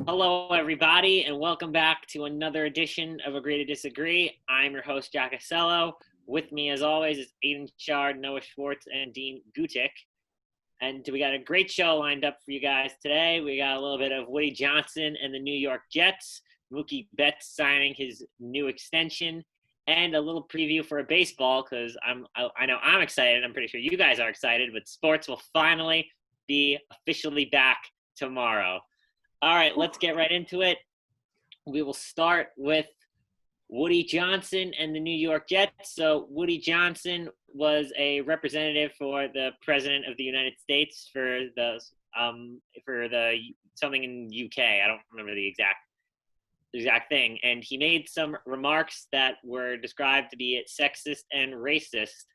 Hello, everybody, and welcome back to another edition of Agree to Disagree. I'm your host, Jack Acello. With me, as always, is Aiden Shard, Noah Schwartz, and Dean Gutic. And we got a great show lined up for you guys today. We got a little bit of Woody Johnson and the New York Jets, Mookie Betts signing his new extension, and a little preview for a baseball because I know I'm excited. I'm pretty sure you guys are excited, but sports will finally be officially back tomorrow. All right, let's get right into it. We will start with Woody Johnson and the New York Jets. So Woody Johnson was a representative for the President of the United States for the something in UK. I don't remember the exact thing. And he made some remarks that were described to be sexist and racist.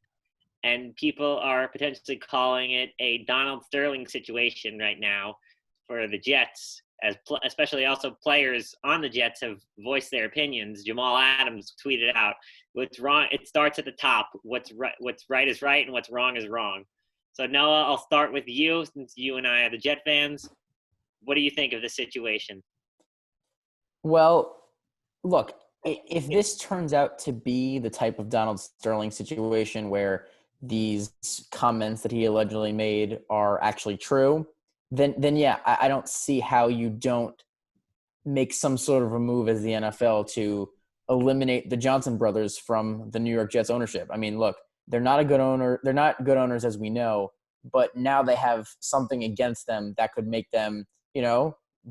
And people are potentially calling it a Donald Sterling situation right now for the Jets, especially also players on the Jets have voiced their opinions. Jamal Adams tweeted out, "What's wrong? It starts at the top. What's right is right, and what's wrong is wrong." So Noah, I'll start with you since you and I are the Jet fans. What do you think of the situation? Well, look, if this turns out to be the type of Donald Sterling situation where these comments that he allegedly made are actually true, then yeah, I don't see how you don't make some sort of a move as the NFL to eliminate the Johnson brothers from the New York Jets ownership. I mean, look, they're not a good owner. They're not good owners, as we know, but now they have something against them that could make them,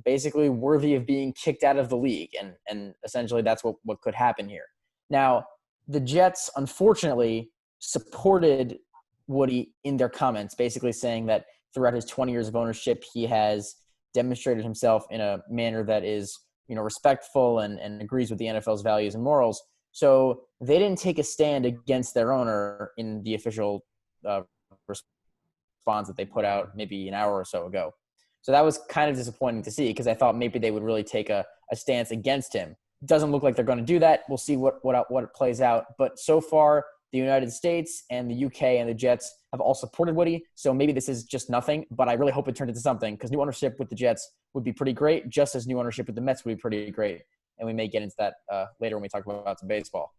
basically worthy of being kicked out of the league. And essentially that's what could happen here. Now, the Jets, unfortunately, supported Woody in their comments, basically saying that throughout his 20 years of ownership, he has demonstrated himself in a manner that is, respectful and agrees with the NFL's values and morals. So they didn't take a stand against their owner in the official response that they put out maybe an hour or so ago. So that was kind of disappointing to see because I thought maybe they would really take a stance against him. It doesn't look like they're going to do that. We'll see what plays out. But so far, the United States and the UK and the Jets have all supported Woody. So maybe this is just nothing, but I really hope it turns into something because new ownership with the Jets would be pretty great, just as new ownership with the Mets would be pretty great. And we may get into that later when we talk about some baseball.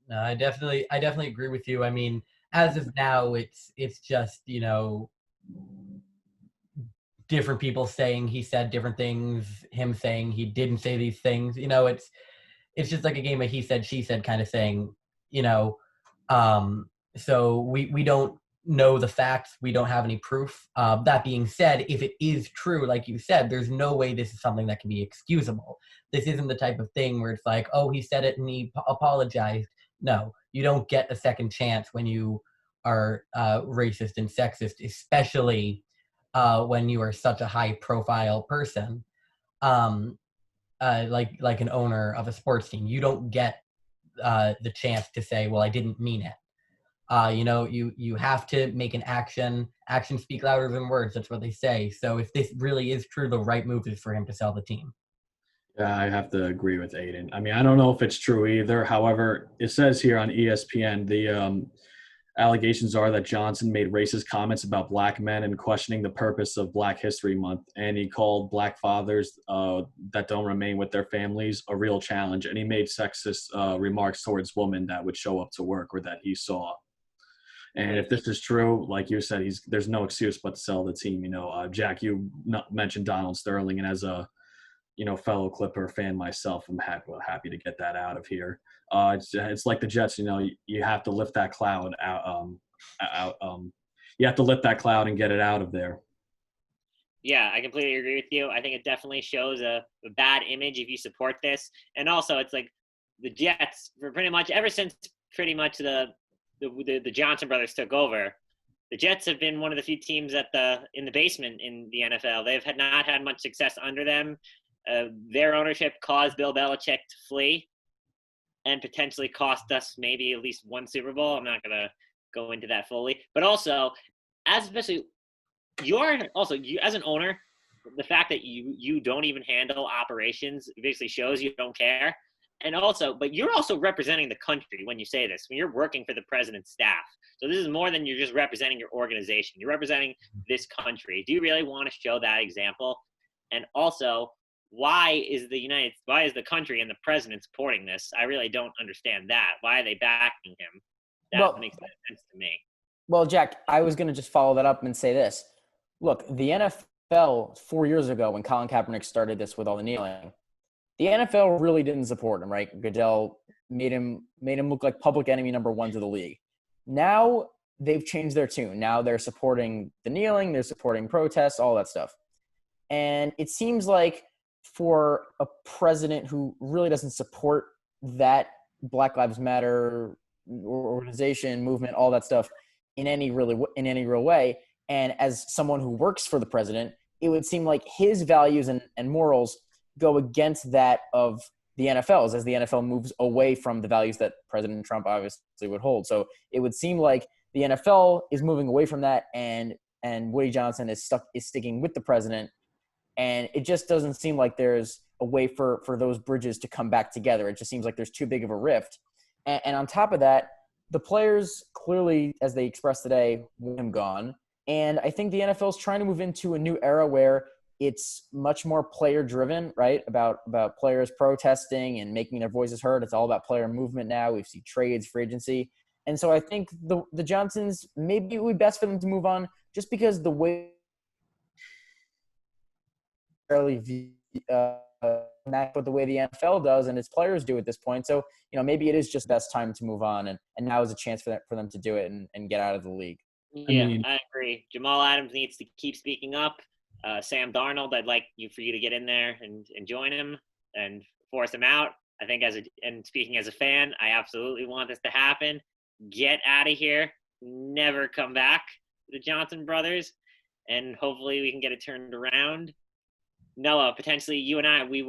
No, I definitely agree with you. I mean, as of now, it's just, different people saying he said different things, him saying he didn't say these things. It's just like a game of he said, she said kind of thing, So we don't know the facts. We don't have any proof. That being said, if it is true, like you said, there's no way this is something that can be excusable. This isn't the type of thing where it's like, oh, he said it and he apologized. No, you don't get a second chance when you are racist and sexist, especially when you are such a high-profile person, like an owner of a sports team. You don't get the chance to say, well, I didn't mean it. You have to make an action. Actions speak louder than words. That's what they say. So if this really is true, the right move is for him to sell the team. Yeah, I have to agree with Aiden. I mean, I don't know if it's true either. However, it says here on ESPN, the allegations are that Johnson made racist comments about black men and questioning the purpose of Black History Month. And he called black fathers that don't remain with their families a real challenge. And he made sexist remarks towards women that would show up to work or that he saw. And if this is true, like you said, there's no excuse but to sell the team. Jack, you mentioned Donald Sterling, and as a fellow Clipper fan myself, I'm happy to get that out of here. It's like the Jets, you have to lift that cloud out. You have to lift that cloud and get it out of there. Yeah, I completely agree with you. I think it definitely shows a bad image if you support this. And also, it's like the Jets, for pretty much ever since pretty much the Johnson brothers took over, the Jets have been one of the few teams in the basement in the NFL. They've not had much success under them. Their ownership caused Bill Belichick to flee and potentially cost us maybe at least one Super Bowl. I'm not going to go into that fully. But also, you as an owner, the fact that you don't even handle operations basically shows you don't care. And also, but you're also representing the country when you say this, when you're working for the president's staff. So this is more than you're just representing your organization. You're representing this country. Do you really want to show that example? And also, why is the country and the president supporting this? I really don't understand that. Why are they backing him? That makes no sense to me. Well, Jack, I was going to just follow that up and say this. Look, the NFL 4 years ago when Colin Kaepernick started this with all the kneeling, the NFL really didn't support him, right? Goodell made him look like public enemy number one to the league. Now they've changed their tune. Now they're supporting the kneeling, they're supporting protests, all that stuff. And it seems like for a president who really doesn't support that Black Lives Matter organization, movement, all that stuff in any real way, and as someone who works for the president, it would seem like his values and morals go against that of the NFL's as the NFL moves away from the values that President Trump obviously would hold. So it would seem like the NFL is moving away from that, and Woody Johnson is sticking with the president. And it just doesn't seem like there's a way for those bridges to come back together. It just seems like there's too big of a rift. And on top of that, the players clearly, as they expressed today, want him gone. And I think the NFL is trying to move into a new era where it's much more player-driven, right? About players protesting and making their voices heard. It's all about player movement now. We see trades, free agency. And so I think the Johnsons, maybe it would be best for them to move on just because the way match with the way the NFL does and its players do at this point. So, maybe it is just best time to move on, and now is a chance for them to do it and get out of the league. Yeah, I agree. Jamal Adams needs to keep speaking up. Sam Darnold, I'd like for you to get in there and join him and force him out. I think and speaking as a fan, I absolutely want this to happen. Get out of here. Never come back, the Johnson brothers. And hopefully we can get it turned around. Noah, potentially you and I, we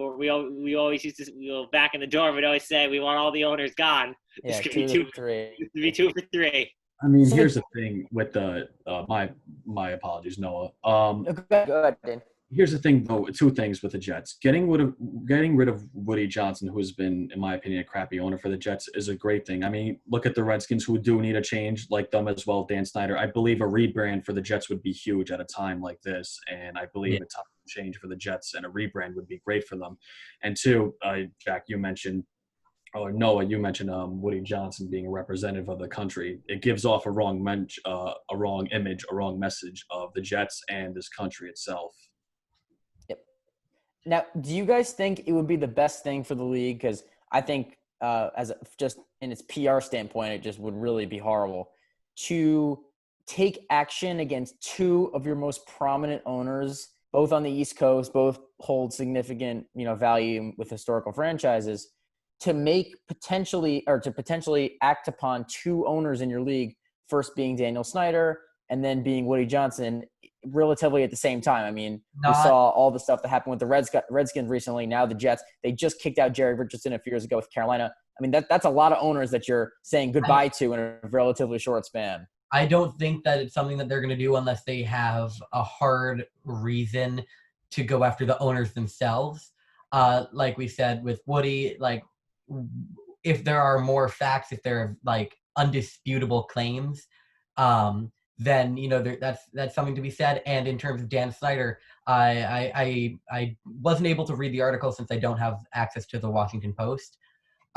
always used to, back in the door, we'd always say we want all the owners gone. Yeah, it's going to be 2 for 3. I mean, here's the thing with the my apologies, Noah. Go ahead, Dan. Here's the thing, though. 2 things with the Jets. Getting rid of Woody Johnson, who has been, in my opinion, a crappy owner for the Jets, is a great thing. I mean, look at the Redskins, who do need a change, like them as well. Dan Snyder. I believe a rebrand for the Jets would be huge at a time like this, and I believe a tough change for the Jets and a rebrand would be great for them. And 2, Jack, you mentioned. Or Noah, you mentioned Woody Johnson being a representative of the country. It gives off a wrong image, a wrong message of the Jets and this country itself. Yep. Now, do you guys think it would be the best thing for the league? Because I think, just in its PR standpoint, it just would really be horrible to take action against 2 of your most prominent owners, both on the East Coast, both hold significant, value with historical franchises. To potentially act upon 2 owners in your league, first being Daniel Snyder and then being Woody Johnson, relatively at the same time. I mean, we saw all the stuff that happened with the Redskins recently. Now the Jets, they just kicked out Jerry Richardson a few years ago with Carolina. I mean, that's a lot of owners that you're saying goodbye to in a relatively short span. I don't think that it's something that they're going to do unless they have a hard reason to go after the owners themselves. Like we said with Woody, if there are more facts, if there are undisputable claims, then that's something to be said. And in terms of Dan Snyder, I wasn't able to read the article since I don't have access to the Washington Post,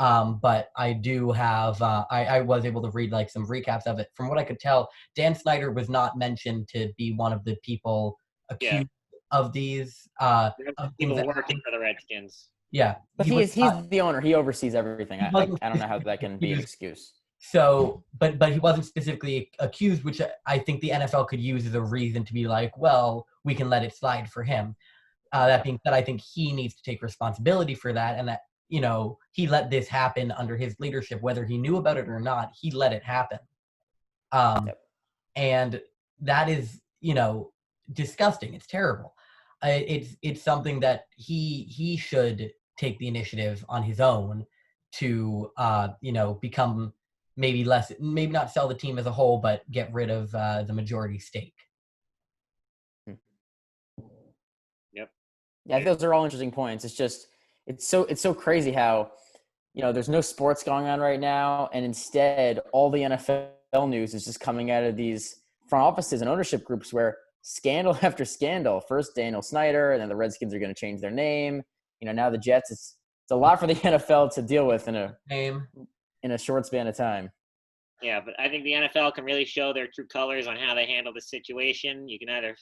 but I do have. I was able to read some recaps of it. From what I could tell, Dan Snyder was not mentioned to be one of the people accused of these. People working for the Redskins. Yeah, but he's the owner. He oversees everything. I don't know how that can be an excuse. So, but he wasn't specifically accused, which I think the NFL could use as a reason to be like, well, we can let it slide for him. That being said, I think he needs to take responsibility for that, and that he let this happen under his leadership, whether he knew about it or not. He let it happen, and that is disgusting. It's terrible. It's something that he should take the initiative on his own to become maybe not sell the team as a whole, but get rid of the majority stake. Yep. Yeah, those are all interesting points. It's just it's so crazy how there's no sports going on right now, and instead all the NFL news is just coming out of these front offices and ownership groups where scandal after scandal. First Daniel Snyder, and then the Redskins are going to change their name. Now the Jets. It's a lot for the NFL to deal with in a short span of time. Yeah, but I think the NFL can really show their true colors on how they handle the situation. You can either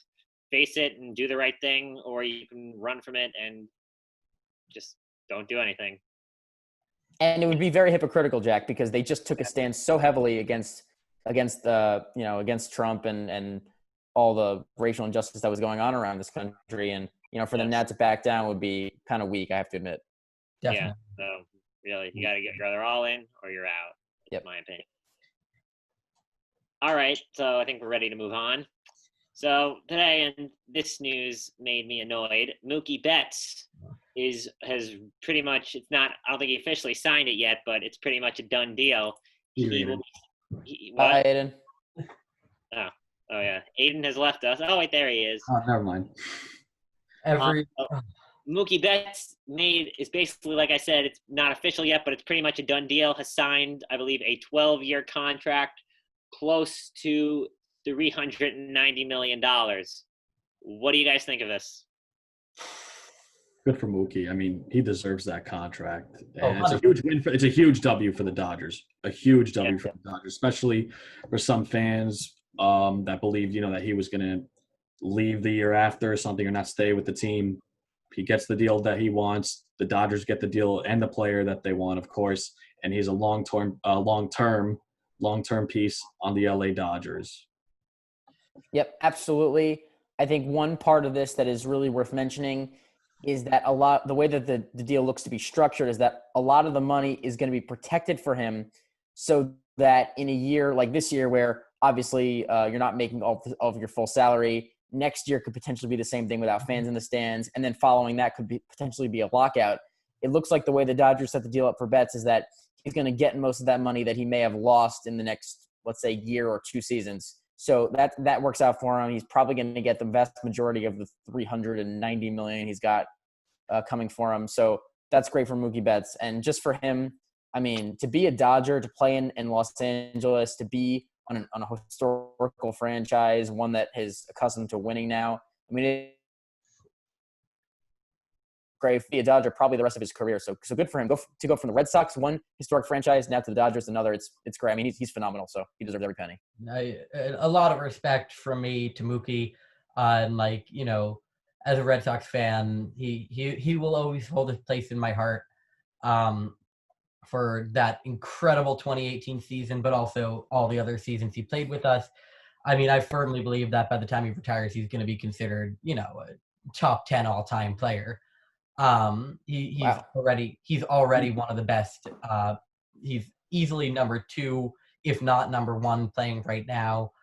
face it and do the right thing, or you can run from it and just don't do anything. And it would be very hypocritical, Jack, because they just took a stand so heavily against Trump and all the racial injustice that was going on around this country. And, for them not to back down would be kind of weak, I have to admit. Definitely. Yeah, so really, you got to get, you're either all in or you're out, in my opinion. All right, so I think we're ready to move on. So today, and this news made me annoyed, Mookie Betts has pretty much, it's not, I don't think he officially signed it yet, but it's pretty much a done deal. What? Hi, Aiden. Oh yeah. Aiden has left us. Oh, wait, there he is. Oh, never mind. Mookie Betts is basically, like I said, it's not official yet, but it's pretty much a done deal. Has signed, I believe, a 12-year contract close to $390 million. What do you guys think of this? Good for Mookie. I mean, he deserves that contract. And it's a huge win. It's a huge W for the Dodgers. A huge W for the Dodgers, especially for some fans that believed, that he was going to leave the year after or something or not stay with the team. He gets the deal that he wants. The Dodgers get the deal and the player that they want, of course. And he's a long-term piece on the LA Dodgers. Yep, absolutely. I think one part of this that is really worth mentioning is that the way that the deal looks to be structured is that a lot of the money is going to be protected for him so that in a year like this year where obviously you're not making all of your full salary, next year could potentially be the same thing without fans in the stands, and then following that could potentially be a lockout. It looks like the way the Dodgers set the deal up for Betts is that he's going to get most of that money that he may have lost in the next, let's say, year or two seasons. So that works out for him. He's probably going to get the vast majority of the $390 million he's got coming for him. So that's great for Mookie Betts. And just for him, I mean, to be a Dodger, to play in Los Angeles, to be on a historical franchise, one that is accustomed to winning now. I mean, it's great to be a Dodger probably the rest of his career. So good for him. To go from the Red Sox, one historic franchise, now to the Dodgers, another. It's great. I mean, he's phenomenal. So he deserves every penny. A lot of respect from me to Mookie, and as a Red Sox fan, he will always hold his place in my heart. For that incredible 2018 season, but also all the other seasons he played with us. I mean, I firmly believe that by the time he retires, he's going to be considered, a top 10 all-time player. He's already one of the best. He's easily number 2, if not number 1, playing right now.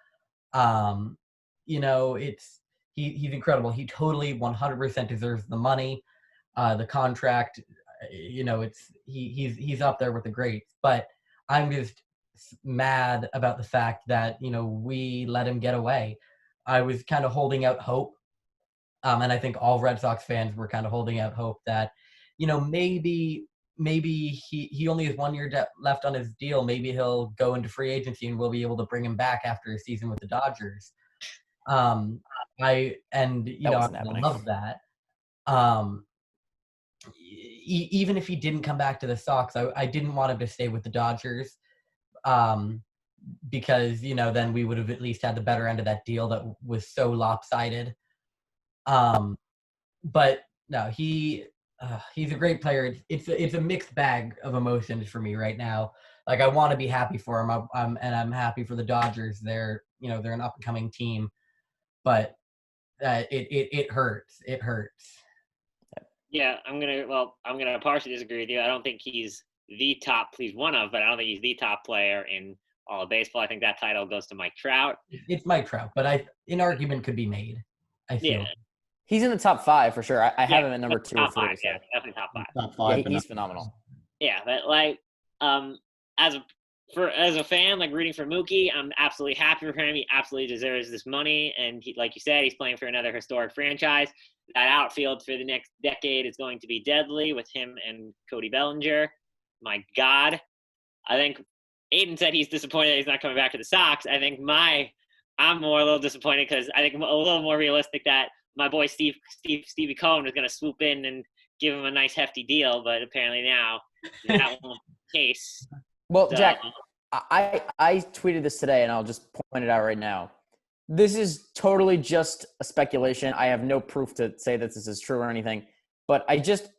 He's incredible. He totally 100% deserves the money, the contract. He's up there with the greats, but I'm just mad about the fact that we let him get away. I was kind of holding out hope, and I think all Red Sox fans were kind of holding out hope that maybe he only has 1 year left on his deal. Maybe he'll go into free agency and we'll be able to bring him back after a season with the Dodgers. I love that. Even if he didn't come back to the Sox, I didn't want him to stay with the Dodgers, because then we would have at least had the better end of that deal that was so lopsided. But no, he's a great player. It's a mixed bag of emotions for me right now. Like, I want to be happy for him, and I'm happy for the Dodgers. They're an up and coming team, but it hurts. It hurts. Yeah, I'm gonna partially disagree with you. I don't think he's the top. He's one of, but I don't think he's the top player in all of baseball. I think that title goes to Mike Trout. It's Mike Trout, but an argument could be made. I feel. Yeah. He's in the top 5 for sure. I have him at number 2 or 3. Five, yeah, definitely top 5. Top 5. Yeah, he's phenomenal. Yeah, but as a fan, rooting for Mookie, I'm absolutely happy for him. He absolutely deserves this money, and like you said, he's playing for another historic franchise. That outfield for the next decade is going to be deadly with him and Cody Bellinger. My God. I think Aiden said he's disappointed that he's not coming back to the Sox. I think my I'm a little disappointed because I think a little more realistic that my boy Stevie Cohen was going to swoop in and give him a nice hefty deal, but apparently now that won't be the case. Well, So, Jack, I tweeted this today, and I'll just point it out right now. This is totally just a speculation. I have no proof to say that this is true or anything, but I just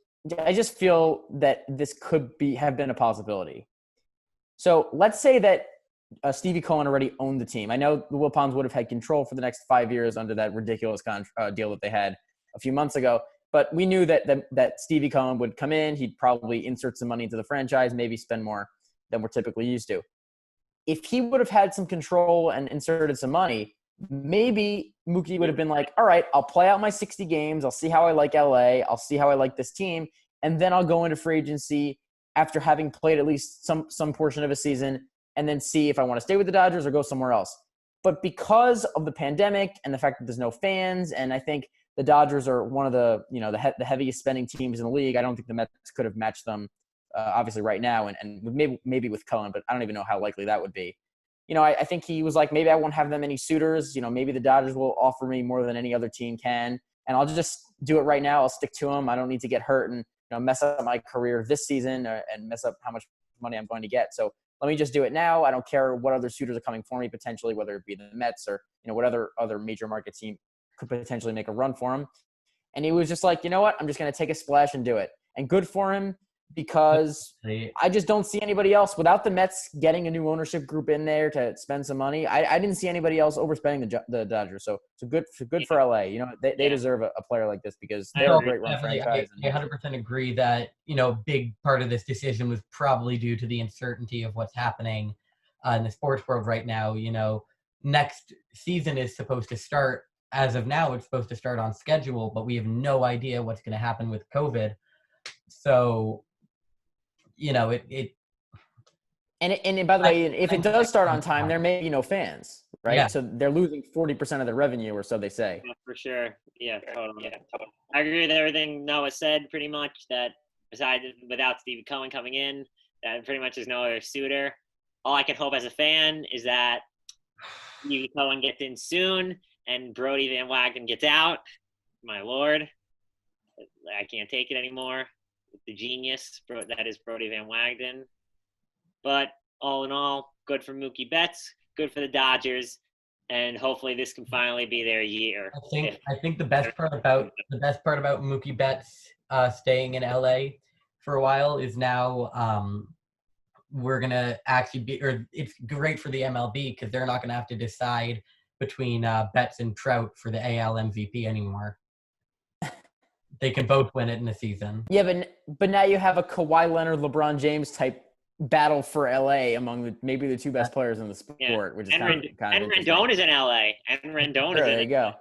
feel that this could have been a possibility. So let's say that Stevie Cohen already owned the team. I know the Wilpons would have had control for the next 5 years under that ridiculous deal that they had a few months ago. But we knew that Stevie Cohen would come in. He'd probably insert some money into the franchise, maybe spend more than we're typically used to. If he would have had some control and inserted some money, maybe Mookie would have been like, all right, I'll play out my 60 games. I'll see how I like LA. I'll see how I like this team. And then I'll go into free agency after having played at least some portion of a season and then see if I want to stay with the Dodgers or go somewhere else. But because of the pandemic and the fact that there's no fans, and I think the Dodgers are one of the the heaviest spending teams in the league, I don't think the Mets could have matched them obviously right now, and maybe with Cohen, but I don't even know how likely that would be. I think he was like, maybe I won't have that many suitors. Maybe the Dodgers will offer me more than any other team can, and I'll just do it right now. I'll stick to them. I don't need to get hurt and mess up my career this season and mess up how much money I'm going to get. So let me just do it now. I don't care what other suitors are coming for me potentially, whether it be the Mets or what other major market team could potentially make a run for him. And he was just like, you know what? I'm just going to take a splash and do it. And good for him, because I just don't see anybody else without the Mets getting a new ownership group in there to spend some money. I didn't see anybody else overspending the Dodgers. So good for LA. They deserve a player like this because they're a great run franchise. I 100% agree that big part of this decision was probably due to the uncertainty of what's happening in the sports world right now. Next season is supposed to start. As of now, it's supposed to start on schedule, but we have no idea what's going to happen with COVID. So, it. And by the way, if it does start on time, there may be no fans, right? Yeah. So they're losing 40% of their revenue, or so they say. Yeah, for sure. Yeah, totally. I agree with everything Noah said, pretty much, that besides without Stevie Cohen coming in, that pretty much there's no other suitor. All I can hope as a fan is that Stevie Cohen gets in soon and Brody Van Wagenen gets out. My Lord, I can't take it anymore. The genius that is Brody Van Wagenen. But all in all, good for Mookie Betts, good for the Dodgers, and hopefully this can finally be their year. I think the best part about Mookie Betts staying in LA for a while is now we're gonna actually it's great for the MLB because they're not gonna have to decide between Betts and Trout for the AL MVP anymore. They can both win it in a season. Yeah, but now you have a Kawhi Leonard, LeBron James type battle for LA among maybe the two best players in the sport, which is kind of Rendon is in LA. And Rendon is in. There you go.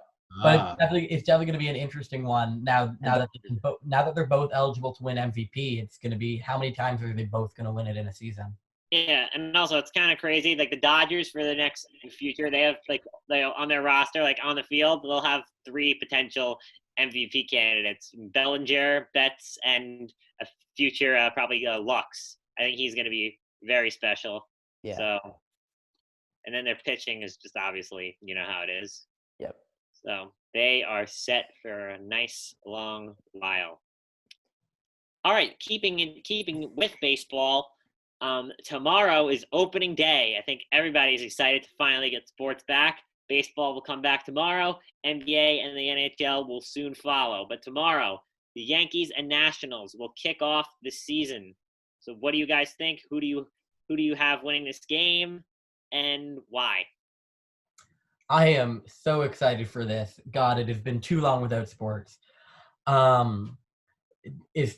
But it's definitely going to be an interesting one now that they're both eligible to win MVP. It's going to be how many times are they both going to win it in a season? Yeah, and also it's kind of crazy. Like the Dodgers for the next future, they have they on their roster, like on the field, they'll have 3 potential MVP candidates: Bellinger, Betts, and a future probably Lux. I think he's going to be very special. Yeah. So, and then their pitching is just obviously how it is. Yep. So they are set for a nice long while. All right, keeping with baseball. Tomorrow is opening day. I think everybody's excited to finally get sports back. Baseball will come back tomorrow. NBA and the NHL will soon follow. But tomorrow, the Yankees and Nationals will kick off the season. So what do you guys think? Who do you have winning this game, and why? I am so excited for this. God, it has been too long without sports. It's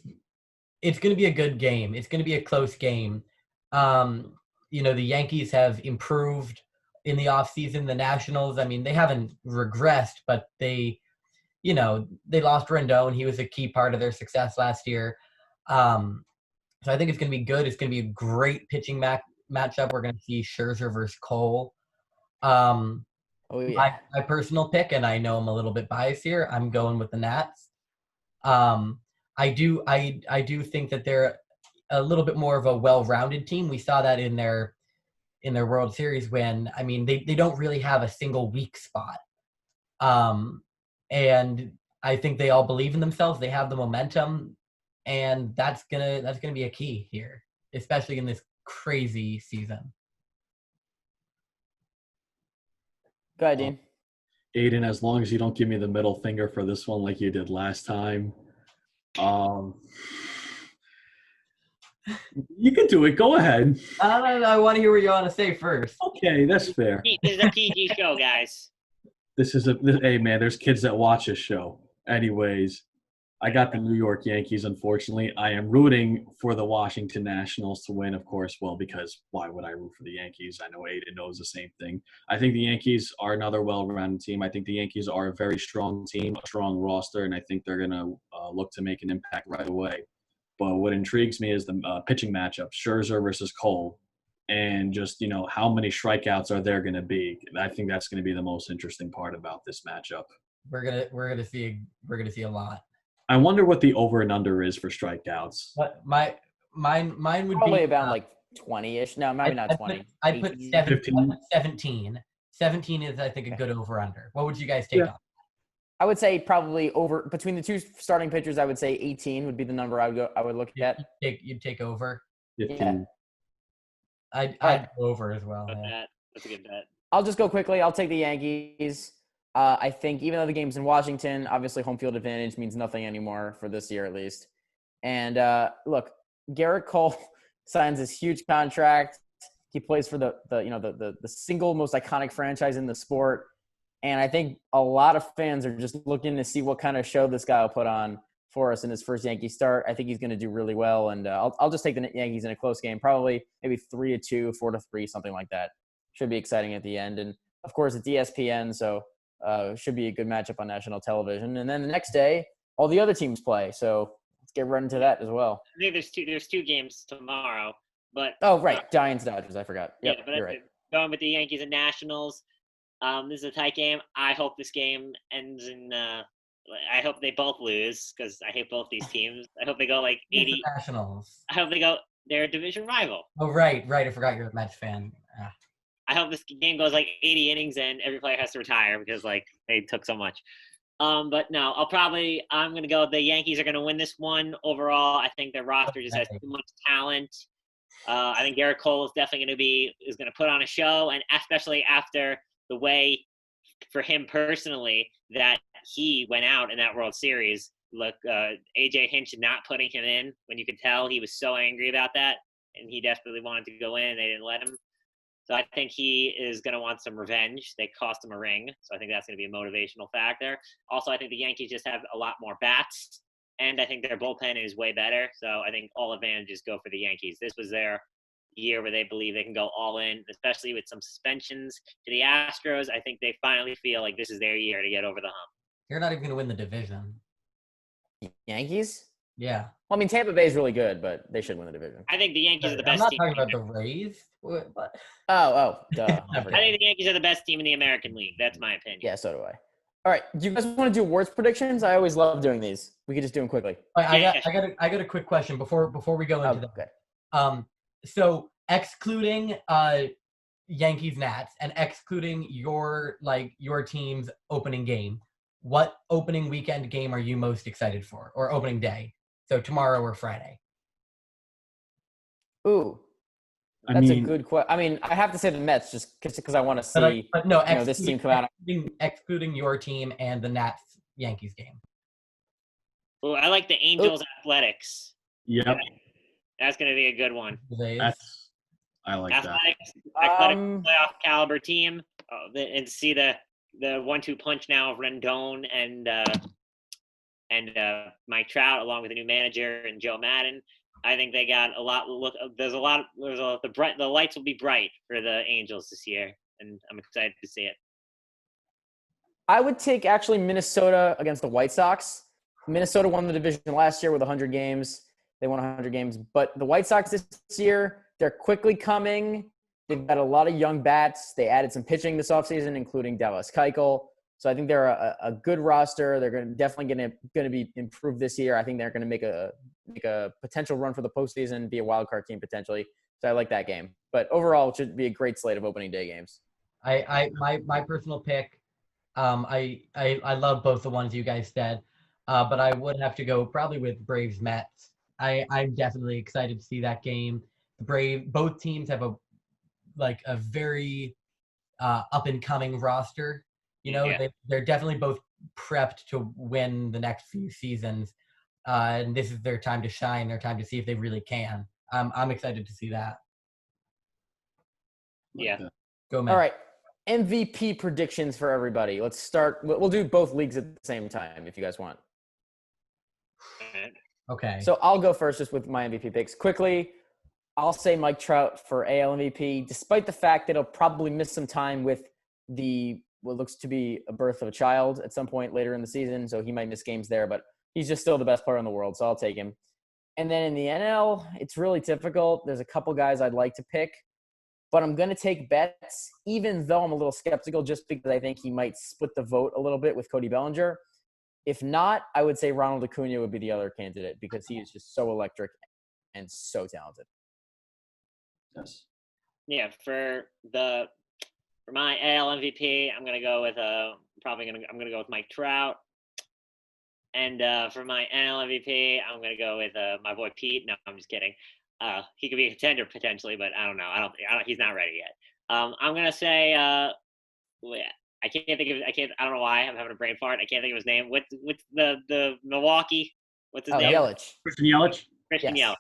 going to be a good game. It's going to be a close game. The Yankees have improved in the offseason. The Nationals, they haven't regressed, but they lost Rendon. He was a key part of their success last year. So I think it's going to be good. It's going to be a great pitching matchup. We're going to see Scherzer versus Cole. My personal pick, and I know I'm a little bit biased here, I'm going with the Nats. I do think that they're a little bit more of a well-rounded team. We saw that in their in their World Series win. I mean, they don't really have a single weak spot. And I think they all believe in themselves. They have the momentum, and that's gonna be a key here, especially in this crazy season. Go ahead, Dean. Aiden, as long as you don't give me the middle finger for this one like you did last time, you can do it. Go ahead. I want to hear what you want to say first. Okay, that's fair. This is a PG show, guys. Hey, man, there's kids that watch this show. Anyways, I got the New York Yankees, unfortunately. I am rooting for the Washington Nationals to win, of course. Well, because why would I root for the Yankees? I know Aiden knows the same thing. I think the Yankees are another well-rounded team. I think the Yankees are a very strong team, a strong roster, and I think they're going to look to make an impact right away. But what intrigues me is the pitching matchup, Scherzer versus Cole, and just, how many strikeouts are there going to be? I think that's going to be the most interesting part about this matchup. We're gonna see a lot. I wonder what the over and under is for strikeouts. But mine would Probably be about like 20-ish. No, maybe not 20. I'd put 17. 17 is, I think, a good over under. What would you guys take on? I would say probably over between the two starting pitchers. I would say 18 would be the number I would look at. You'd take over. 15. Yeah. I'd go over as well. Yeah. That's a good bet. I'll just go quickly. I'll take the Yankees. I think even though the game's in Washington, obviously home field advantage means nothing anymore for this year at least. And look, Garrett Cole signs this huge contract. He plays for the single most iconic franchise in the sport. And I think a lot of fans are just looking to see what kind of show this guy will put on for us in his first Yankee start. I think he's going to do really well. And I'll just take the Yankees in a close game, probably maybe 3-2, 4-3, something like that. Should be exciting at the end. And, of course, it's ESPN, so should be a good matchup on national television. And then the next day, all the other teams play. So let's get right into that as well. I think there's two games tomorrow. But oh, right. Giants, Dodgers. I forgot. Yep, yeah, but you're right. Going with the Yankees and Nationals. This is a tight game. I hope this game ends in I hope they both lose because I hate both these teams. I hope they go like 80. Nationals. I hope they go – they're a division rival. Oh, right. I forgot you're a Mets fan. I hope this game goes like 80 innings and every player has to retire because like they took so much. But no, I'm going to go – the Yankees are going to win this one overall. I think their roster just has too much talent. I think Garrett Cole is definitely going to put on a show, and especially after – the way for him personally that he went out in that World Series. Look, AJ Hinch not putting him in when you could tell he was so angry about that, and he desperately wanted to go in and they didn't let him. So I think he is going to want some revenge. They cost him a ring, so I think that's going to be a motivational factor. Also, I think the Yankees just have a lot more bats, and I think their bullpen is way better. So I think all advantages go for the Yankees. This was their year where they believe they can go all in, especially with some suspensions to the Astros. I think they finally feel like this is their year to get over the hump. You're not even going to win the division. Yankees? Yeah. Well, I mean, Tampa Bay is really good, but they should win the division. I think the Yankees are the best team. I'm not talking about the Rays. But... Duh. I think the Yankees are the best team in the American League. That's my opinion. Yeah, so do I. All right, do you guys want to do awards predictions? I always love doing these. We could just do them quickly. I got a quick question before we go into that. Okay. So excluding Yankees Nats and excluding your team's opening game, what opening weekend game are you most excited for, or opening day? So tomorrow or Friday? Ooh, that's a good question. I mean, I have to say the Mets just because I want to see this team come out. Excluding your team and the Nats Yankees game. Oh, I like the Angels Athletics. Yep. That's going to be a good one. I like Athletics, athletic playoff caliber team, and see the 1-2 punch now of Rendon and Mike Trout along with the new manager and Joe Madden. I think they got a lot. Look, the lights will be bright for the Angels this year, and I'm excited to see it. I would take actually Minnesota against the White Sox. Minnesota won the division last year with 100 games. They won 100 games, but the White Sox this year, they're quickly coming. They've got a lot of young bats. They added some pitching this offseason, including Dallas Keuchel. So I think they're a good roster. They're definitely going to be improved this year. I think they're going to make a potential run for the postseason, be a wild card team potentially. So I like that game. But overall, it should be a great slate of opening day games. My personal pick, I love both the ones you guys said, but I would have to go probably with Braves Mets. I'm definitely excited to see that game. Both teams have a very up and coming roster. Yeah. They're definitely both prepped to win the next few seasons, and this is their time to shine. Their time to see if they really can. I'm excited to see that. Yeah. Go, man. All right. MVP predictions for everybody. Let's start. We'll do both leagues at the same time if you guys want. Okay. So I'll go first just with my MVP picks. Quickly, I'll say Mike Trout for AL MVP, despite the fact that he'll probably miss some time with what looks to be a birth of a child at some point later in the season. So he might miss games there, but he's just still the best player in the world. So I'll take him. And then in the NL, it's really difficult. There's a couple guys I'd like to pick, but I'm going to take Betts, even though I'm a little skeptical just because I think he might split the vote a little bit with Cody Bellinger. If not, I would say Ronald Acuna would be the other candidate because he is just so electric and so talented. Yes. Yeah, for my AL MVP, I'm gonna go with I'm gonna go with Mike Trout. And for my NL MVP, I'm gonna go with my boy Pete. No, I'm just kidding. He could be a contender potentially, but I don't know. He's not ready yet. I'm gonna say I don't know why I'm having a brain fart. I can't think of his name. What's the Milwaukee? What's his name? Yelich. Christian Yelich. Christian Yes. Yelich.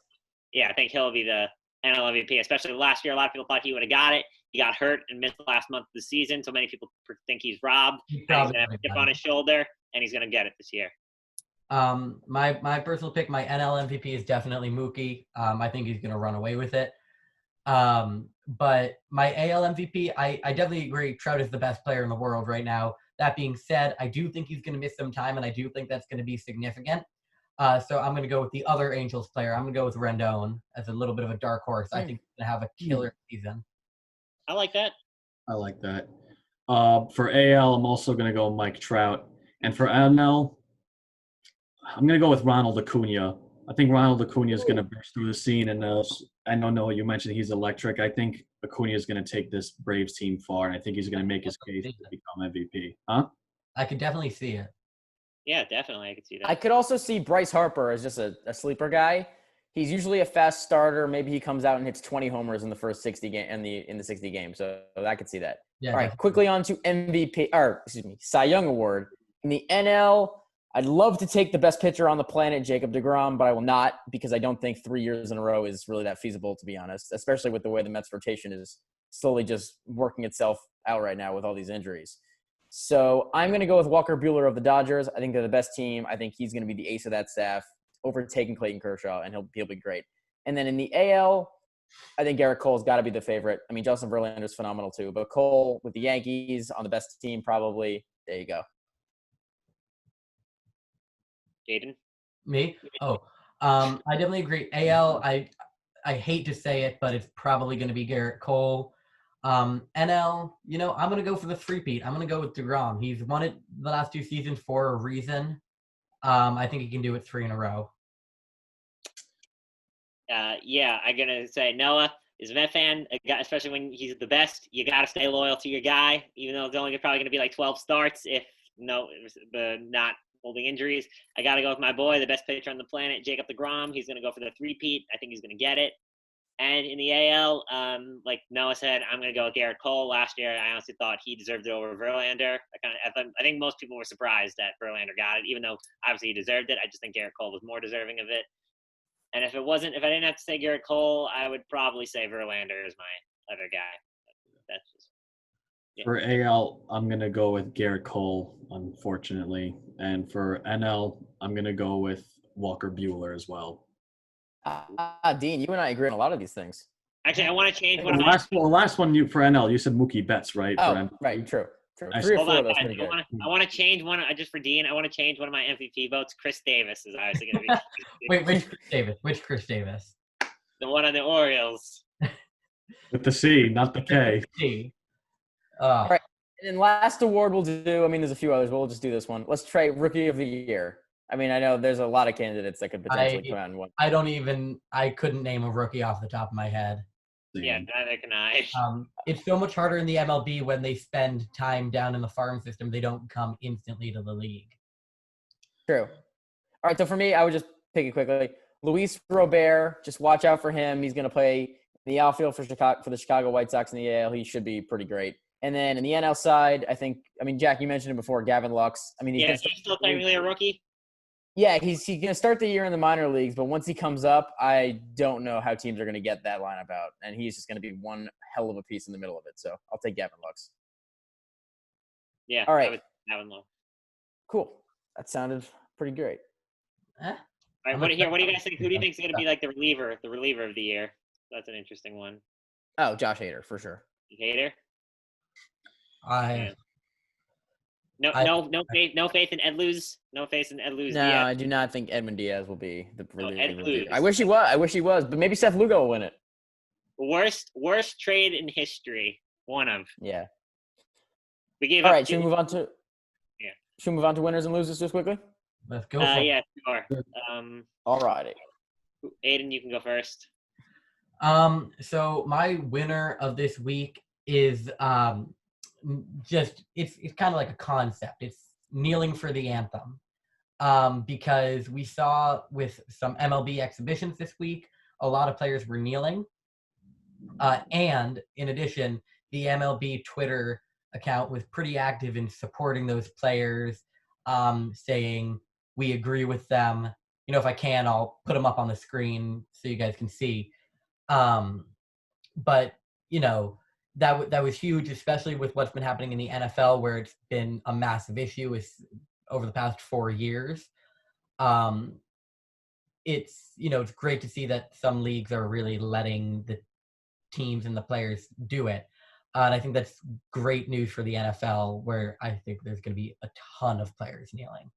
Yeah, I think he'll be the NL MVP, especially last year. A lot of people thought he would have got it. He got hurt and missed the last month of the season, so many people think he's robbed. And he's going to have a chip on his shoulder, and he's going to get it this year. My personal pick, my NL MVP is definitely Mookie. I think he's going to run away with it. But my AL MVP, I definitely agree. Trout is the best player in the world right now. That being said, I do think he's going to miss some time, and I do think that's going to be significant. So I'm going to go with the other Angels player. I'm going to go with Rendon as a little bit of a dark horse. I think he's going to have a killer season. I like that. I like that. For AL, I'm also going to go Mike Trout. And for NL, I'm going to go with Ronald Acuna. I think Ronald Acuna is going to burst through the scene. And I don't know, you mentioned he's electric. I think Acuna is going to take this Braves team far, and I think he's going to make his case to become MVP. Huh? I could definitely see it. Yeah, definitely. I could see that. I could also see Bryce Harper as just a sleeper guy. He's usually a fast starter. Maybe he comes out and hits 20 homers in the first 60 game in the 60 games. So I could see that. Yeah, all right, definitely. quickly on to Cy Young Award. In the NL, I'd love to take the best pitcher on the planet, Jacob deGrom, but I will not because I don't think 3 years in a row is really that feasible, to be honest, especially with the way the Mets rotation is slowly just working itself out right now with all these injuries. So I'm going to go with Walker Buehler of the Dodgers. I think they're the best team. I think he's going to be the ace of that staff, overtaking Clayton Kershaw, and he'll be great. And then in the AL, I think Garrett Cole's got to be the favorite. I mean, Justin Verlander's phenomenal too, but Cole with the Yankees on the best team probably. There you go. Jaden? Me? Oh, I definitely agree. AL, I hate to say it, but it's probably going to be Garrett Cole. NL, I'm going to go for the three-peat. I'm going to go with DeGrom. He's won it the last 2 seasons for a reason. I think he can do it 3 in a row. Yeah, I'm going to say Noah is a Met fan, especially when he's the best. You got to stay loyal to your guy, even though it's only probably going to be like 12 starts if not holding injuries. I got to go with my boy, the best pitcher on the planet, Jacob deGrom. He's going to go for the three-peat. I think he's going to get it. And in the AL, like Noah said, I'm going to go with Garrett Cole. Last year, I honestly thought he deserved it over Verlander. I think most people were surprised that Verlander got it, even though obviously he deserved it. I just think Garrett Cole was more deserving of it. And if I didn't have to say Garrett Cole, I would probably say Verlander is my other guy. That's just For AL, I'm going to go with Garrett Cole, unfortunately. And for NL, I'm going to go with Walker Buehler as well. Dean, you and I agree on a lot of these things. Actually, I want to change one The of my. last one for NL, you said Mookie Betts, right? Oh, right, true. 3 or 4 of those pretty good. I want to change one just for Dean. I want to change one of my MVP votes. Chris Davis is obviously going to be. Wait, which Chris Davis? Which Chris Davis? The one on the Orioles. With the C, not the K. C. All right. And then last award we'll do, I mean, there's a few others, but we'll just do this one. Let's try Rookie of the Year. I mean, I know there's a lot of candidates that could potentially come out and win. I couldn't name a rookie off the top of my head. Yeah, neither can I. It's so much harder in the MLB when they spend time down in the farm system. They don't come instantly to the league. True. All right, so for me, I would just pick it quickly. Luis Robert, just watch out for him. He's going to play in the outfield for the Chicago White Sox in the AL. He should be pretty great. And then in the NL side, Jack, you mentioned it before, Gavin Lux. I mean, He's still technically a rookie. Yeah, he's going to start the year in the minor leagues, but once he comes up, I don't know how teams are going to get that lineup out, and he's just going to be one hell of a piece in the middle of it. So I'll take Gavin Lux. Yeah. All right. Gavin Lux. Cool. That sounded pretty great. All right. What do you guys think? Who do you think is going to be like the reliever of the year? That's an interesting one. Oh, Josh Hader for sure. Hader. I No faith in Ed Luz. No faith in Ed Luz. No, yet. I do not think Edwin Diaz will be the Ed Luz. I wish he was, but maybe Seth Lugo will win it. Worst trade in history. One of. Yeah. We gave All up. right, should we move on to? Yeah. Should we move on to winners and losers just quickly? Let's go. For Yeah, sure. All righty. Aiden, you can go first. So my winner of this week is just it's kind of like a concept. It's kneeling for the anthem. Because we saw with some MLB exhibitions this week, a lot of players were kneeling. And in addition, the MLB Twitter account was pretty active in supporting those players, saying, we agree with them. You know, if I can, I'll put them up on the screen so you guys can see. But, you know, that was huge, especially with what's been happening in the NFL, where it's been a massive issue over the past 4 years. It's great to see that some leagues are really letting the teams and the players do it. And I think that's great news for the NFL, where I think there's going to be a ton of players kneeling.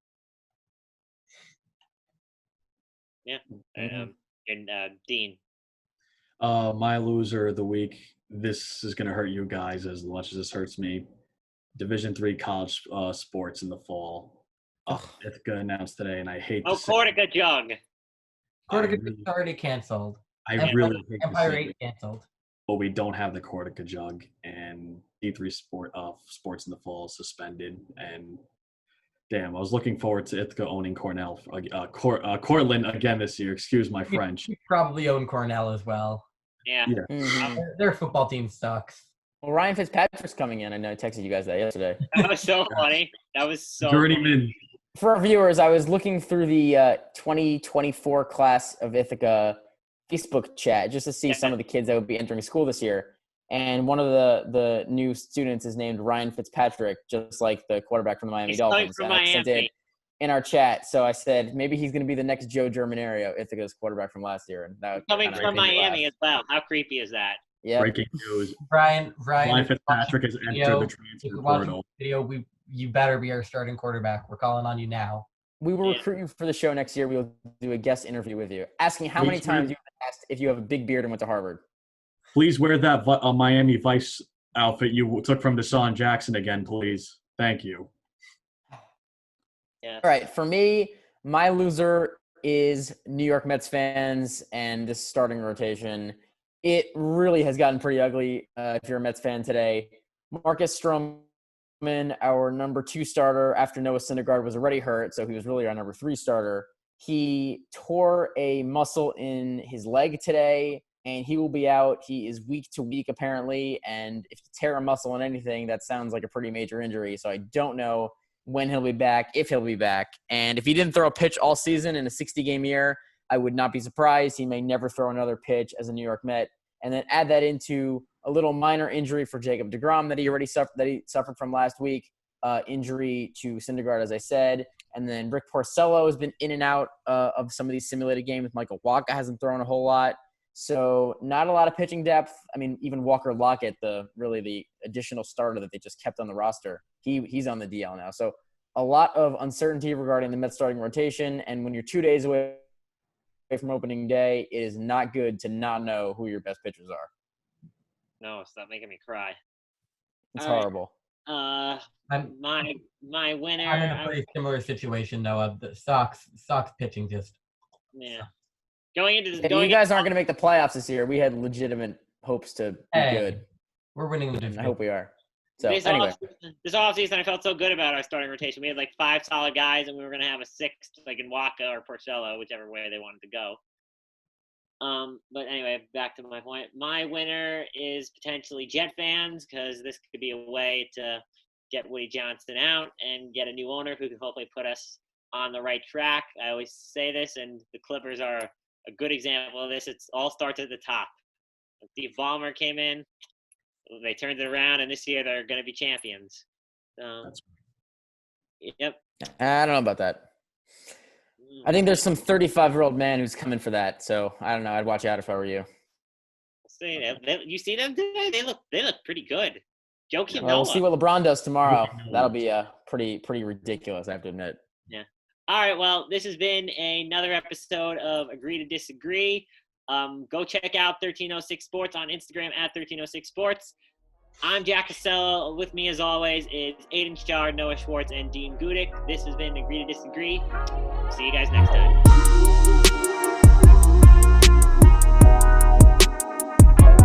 Yeah. And Dean. My loser of the week. This is going to hurt you guys as much as this hurts me. Division III college sports in the fall. Ithaca announced today, and I hate. Cortica Jug. Cortica is already canceled. I really hate Empire 8 canceled. But we don't have the Cortica Jug, and D3 sports in the fall suspended. And damn, I was looking forward to Ithaca owning Cortland again this year. Excuse my French. We probably own Cornell as well. Yeah. Mm-hmm. Their football team sucks. Well, Ryan Fitzpatrick's coming in. I know I texted you guys that yesterday. That was so funny. That was so Journeyman. For our viewers, I was looking through the 2024 class of Ithaca Facebook chat just to see some of the kids that would be entering school this year. And one of the new students is named Ryan Fitzpatrick, just like the quarterback from the Miami Dolphins. From I sent it in our chat. So I said, maybe he's going to be the next Joe Germanario, Ithaca's quarterback from last year. And that coming from Miami as well. How creepy is that? Yeah. Breaking news. Ryan Fitzpatrick has entered the transfer portal. You better be our starting quarterback. We're calling on you now. We will recruit you for the show next year. We will do a guest interview with you, asking how many times you've been asked if you have a big beard and went to Harvard. Please wear that Miami Vice outfit you took from Deshaun Jackson again, please. Thank you. Yes. All right. For me, my loser is New York Mets fans and this starting rotation. It really has gotten pretty ugly if you're a Mets fan today. Marcus Stroman, our number 2 starter, after Noah Syndergaard was already hurt, so he was really our number 3 starter. He tore a muscle in his leg today, and he will be out. He is week to week, apparently, and if you tear a muscle in anything, that sounds like a pretty major injury, so I don't know when he'll be back, if he'll be back. And if he didn't throw a pitch all season in a 60-game year, I would not be surprised. He may never throw another pitch as a New York Met. And then add that into a little minor injury for Jacob deGrom that he suffered from last week, injury to Syndergaard, as I said. And then Rick Porcello has been in and out of some of these simulated games. Michael Wacha hasn't thrown a whole lot. So not a lot of pitching depth. I mean, even Walker Lockett, the additional starter that they just kept on the roster, he's on the DL now. So a lot of uncertainty regarding the Mets starting rotation. And when you're 2 days away from opening day, it is not good to not know who your best pitchers are. No, stop making me cry. It's horrible. My winner. I'm in a pretty similar situation, Noah. The Sox pitching just. Yeah. Going into this, you guys aren't going to make the playoffs this year. We had legitimate hopes to be Hey, good. We're winning the And I division. hope we are. So this anyway, offseason, I felt so good about our starting rotation. We had like 5 solid guys, and we were going to have a 6th, like in Waka or Porcello, whichever way they wanted to go. But anyway, back to my point. My winner is potentially Jet fans, because this could be a way to get Woody Johnson out and get a new owner who can hopefully put us on the right track. I always say this, and the Clippers are a good example of this. It all starts at the top. Steve Ballmer came in, they turned it around, and this year they're going to be champions. That's Yep. I don't know about that. I think there's some 35-year-old man who's coming for that. So I don't know. I'd watch out if I were you. You see them today? They look pretty good. Joakim Well, we'll see Noah. what LeBron does tomorrow. That'll be pretty ridiculous, I have to admit. Yeah. All right. Well, this has been another episode of Agree to Disagree. Go check out 1306 Sports on Instagram at 1306 Sports. I'm Jack Casello. With me, as always, is Aiden Shard, Noah Schwartz, and Dean Gudick. This has been Agree to Disagree. See you guys next time.